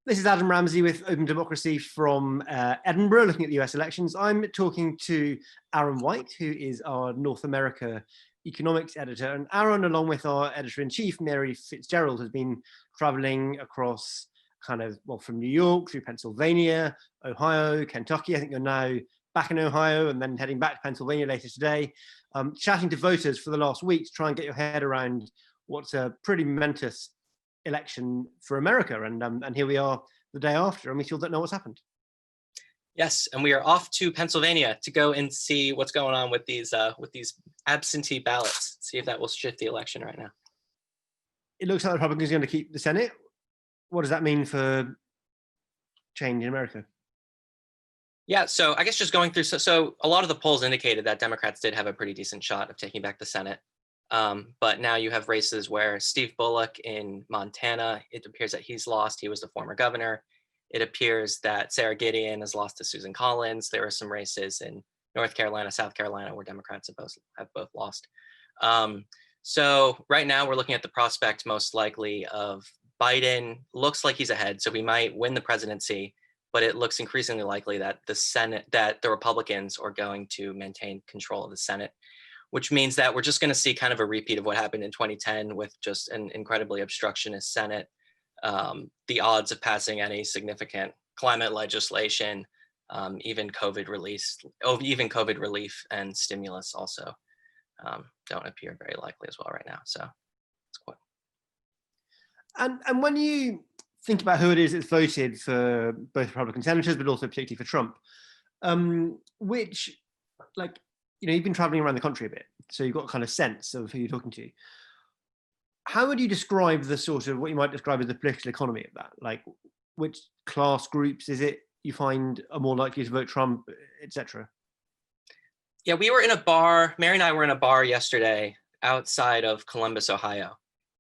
This is Adam Ramsey with Open Democracy from Edinburgh, looking at the US elections. I'm talking to Aaron White, who is our North America economics editor. And Aaron, along with our editor-in-chief, Mary Fitzgerald, has been traveling across from New York through Pennsylvania, Ohio, Kentucky. I think you're now back in Ohio and then heading back to Pennsylvania later today, chatting to voters for the last week to try and get your head around what's a pretty momentous election for America, and here we are the day after, and we still don't know what's happened. Yes, and we are off to Pennsylvania to go and see what's going on with these absentee ballots. See if that will shift the election right now. It looks like the Republicans are going to keep the Senate. What does that mean for change in America? Yeah, so I guess just going through, so a lot of the polls indicated that Democrats did have a pretty decent shot of taking back the Senate. But now you have races where Steve Bullock in Montana, it appears that he's lost. He was the former governor. It appears that Sarah Gideon has lost to Susan Collins. There are some races in North Carolina, South Carolina, where Democrats have both lost. So right now we're looking at the prospect most likely of Biden. Looks like he's ahead, so we might win the presidency, but it looks increasingly likely that the Republicans are going to maintain control of the Senate, which means that we're just going to see kind of a repeat of what happened in 2010 with just an incredibly obstructionist Senate. The odds of passing any significant climate legislation, even COVID relief and stimulus also don't appear very likely as well right now. So it's quite. And when you think about who it is that's voted for both Republican senators, but also particularly for Trump, you've been traveling around the country a bit, so you've got a kind of sense of who you're talking to. How would you describe the sort of what you might describe as the political economy of that? Like, which class groups is it you find are more likely to vote Trump, etc.? Yeah, we were in a bar. Mary and I were in a bar yesterday outside of Columbus, Ohio,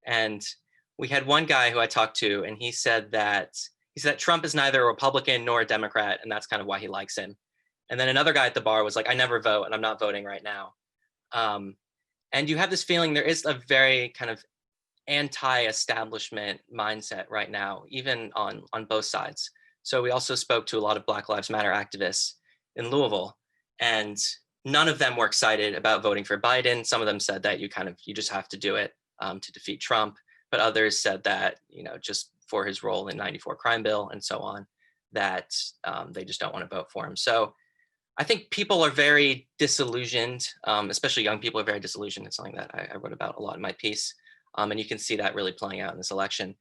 and we had one guy who I talked to, and he said that Trump is neither a Republican nor a Democrat, and that's kind of why he likes him. And then another guy at the bar was like, I never vote and I'm not voting right now. And you have this feeling there is a very kind of anti-establishment mindset right now, even on both sides. So we also spoke to a lot of Black Lives Matter activists in Louisville, and none of them were excited about voting for Biden. Some of them said that you just have to do it to defeat Trump. But others said that, just for his role in '94 crime bill and so on, that they just don't want to vote for him. So I think people are very disillusioned, especially young people are very disillusioned. It's something that I wrote about a lot in my piece. And you can see that really playing out in this election.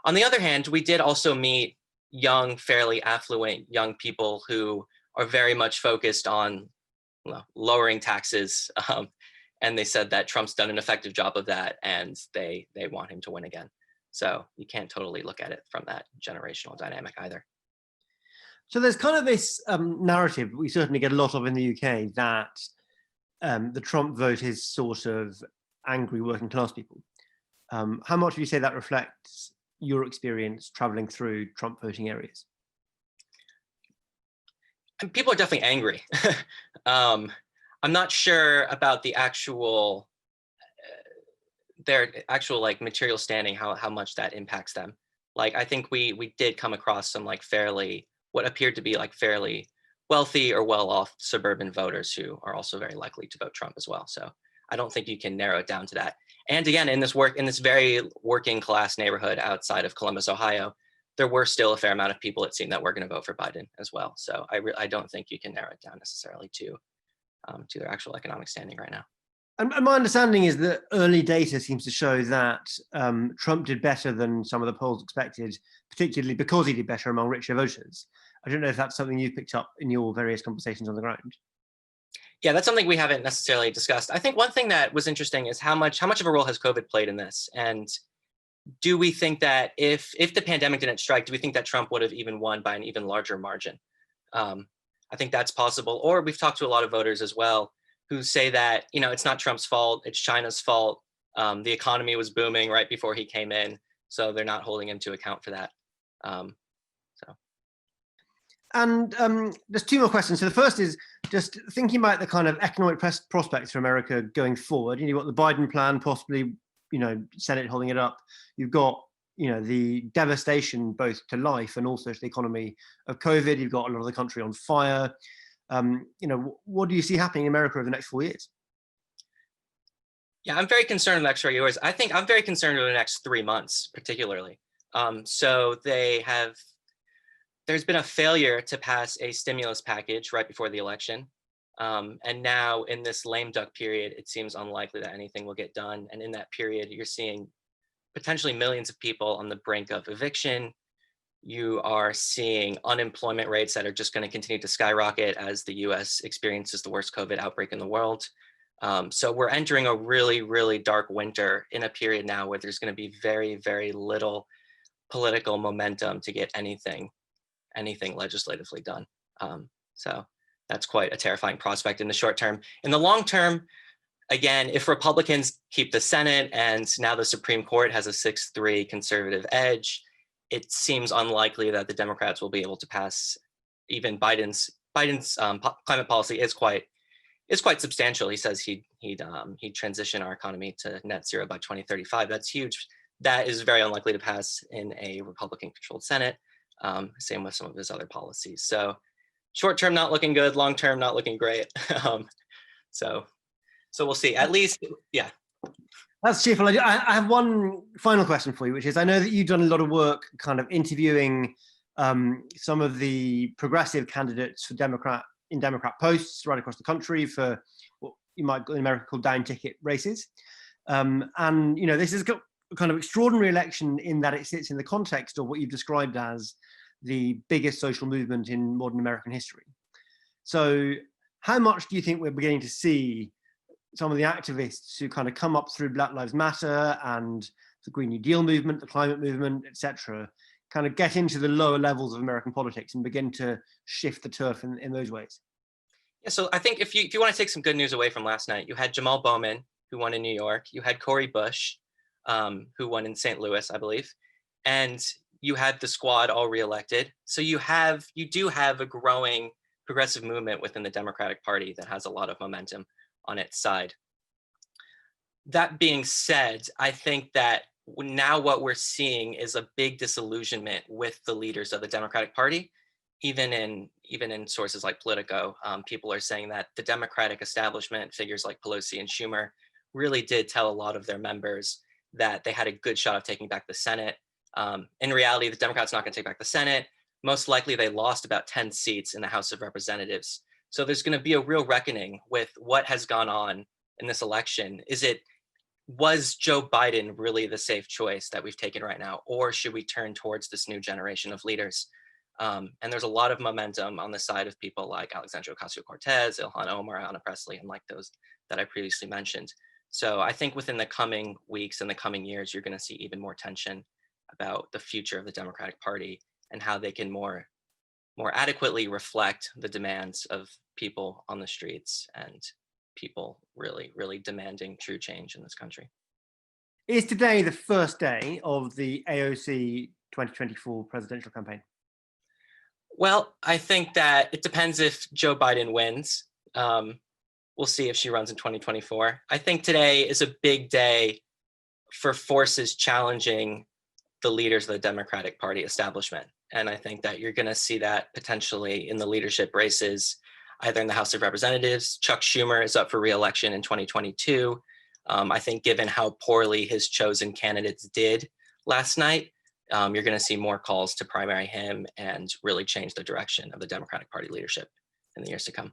On the other hand, we did also meet young, fairly affluent young people who are very much focused on lowering taxes. And they said that Trump's done an effective job of that, and they want him to win again. So you can't totally look at it from that generational dynamic either. So there's kind of this narrative we certainly get a lot of in the UK that the Trump vote is sort of angry working class people. How much would you say that reflects your experience traveling through Trump voting areas? And people are definitely angry. I'm not sure about the actual, their actual material standing, how much that impacts them. I think we did come across some what appeared to be fairly wealthy or well-off suburban voters who are also very likely to vote Trump as well. So I don't think you can narrow it down to that. And again, in this very working class neighborhood outside of Columbus, Ohio, there were still a fair amount of people, it seemed, that were going to vote for Biden as well. So I don't think you can narrow it down necessarily to their actual economic standing right now. And my understanding is that early data seems to show that Trump did better than some of the polls expected, particularly because he did better among richer voters. I don't know if that's something you picked up in your various conversations on the ground. Yeah, that's something we haven't necessarily discussed. I think one thing that was interesting is how much of a role has COVID played in this? And do we think that if the pandemic didn't strike, do we think that Trump would have even won by an even larger margin? I think that's possible. Or we've talked to a lot of voters as well who say that, it's not Trump's fault, it's China's fault. The economy was booming right before he came in, so they're not holding him to account for that. And there's two more questions. So the first is just thinking about the kind of economic prospects for America going forward. You've got the Biden plan, possibly, Senate holding it up. You've got the devastation both to life and also to the economy of COVID. You've got a lot of the country on fire. What do you see happening in America over the next 4 years? Yeah, I'm very concerned in the next 4 years. I think I'm very concerned over the next 3 months, particularly. So there's been a failure to pass a stimulus package right before the election. And now in this lame duck period, it seems unlikely that anything will get done. And in that period, you're seeing potentially millions of people on the brink of eviction. You are seeing unemployment rates that are just going to continue to skyrocket as the US experiences the worst COVID outbreak in the world. So we're entering a really, really dark winter in a period now where there's going to be very, very little political momentum to get anything legislatively done. So that's quite a terrifying prospect in the short term. In the long term, again, if Republicans keep the Senate and now the Supreme Court has a 6-3 conservative edge, it seems unlikely that the Democrats will be able to pass. Even Biden's climate policy is quite substantial. He says he'd transition our economy to net zero by 2035. That's huge. That is very unlikely to pass in a Republican-controlled Senate. Same with some of his other policies. So short term, not looking good. Long term, not looking great. So we'll see. At least, yeah. That's cheerful. I have one final question for you, which is, I know that you've done a lot of work kind of interviewing some of the progressive candidates for Democrat posts right across the country for what you might in America call down ticket races. And this is a kind of extraordinary election in that it sits in the context of what you've described as the biggest social movement in modern American history. So how much do you think we're beginning to see some of the activists who kind of come up through Black Lives Matter and the Green New Deal movement, the climate movement, etc., kind of get into the lower levels of American politics and begin to shift the turf in those ways? Yeah, so I think if you want to take some good news away from last night, you had Jamal Bowman, who won in New York. You had Cori Bush, who won in St. Louis, I believe. And you had the Squad all reelected. So you do have a growing progressive movement within the Democratic Party that has a lot of momentum on its side. That being said, I think that now what we're seeing is a big disillusionment with the leaders of the Democratic Party. Even in sources like Politico, people are saying that the Democratic establishment, figures like Pelosi and Schumer, really did tell a lot of their members that they had a good shot of taking back the Senate. In reality, the Democrats are not going to take back the Senate. Most likely, they lost about 10 seats in the House of Representatives. So there's going to be a real reckoning with what has gone on in this election. Was Joe Biden really the safe choice that we've taken right now, or should we turn towards this new generation of leaders? And there's a lot of momentum on the side of people like Alexandria Ocasio-Cortez, Ilhan Omar, Ayanna Pressley, and like those that I previously mentioned. So I think within the coming weeks and the coming years, you're going to see even more tension about the future of the Democratic Party and how they can more adequately reflect the demands of people on the streets and people really, really demanding true change in this country. Is today the first day of the AOC 2024 presidential campaign? Well, I think that it depends if Joe Biden wins. We'll see if she runs in 2024. I think today is a big day for forces challenging the leaders of the Democratic Party establishment. And I think that you're going to see that potentially in the leadership races, either in the House of Representatives. Chuck Schumer is up for re-election in 2022. I think given how poorly his chosen candidates did last night, you're going to see more calls to primary him and really change the direction of the Democratic Party leadership in the years to come.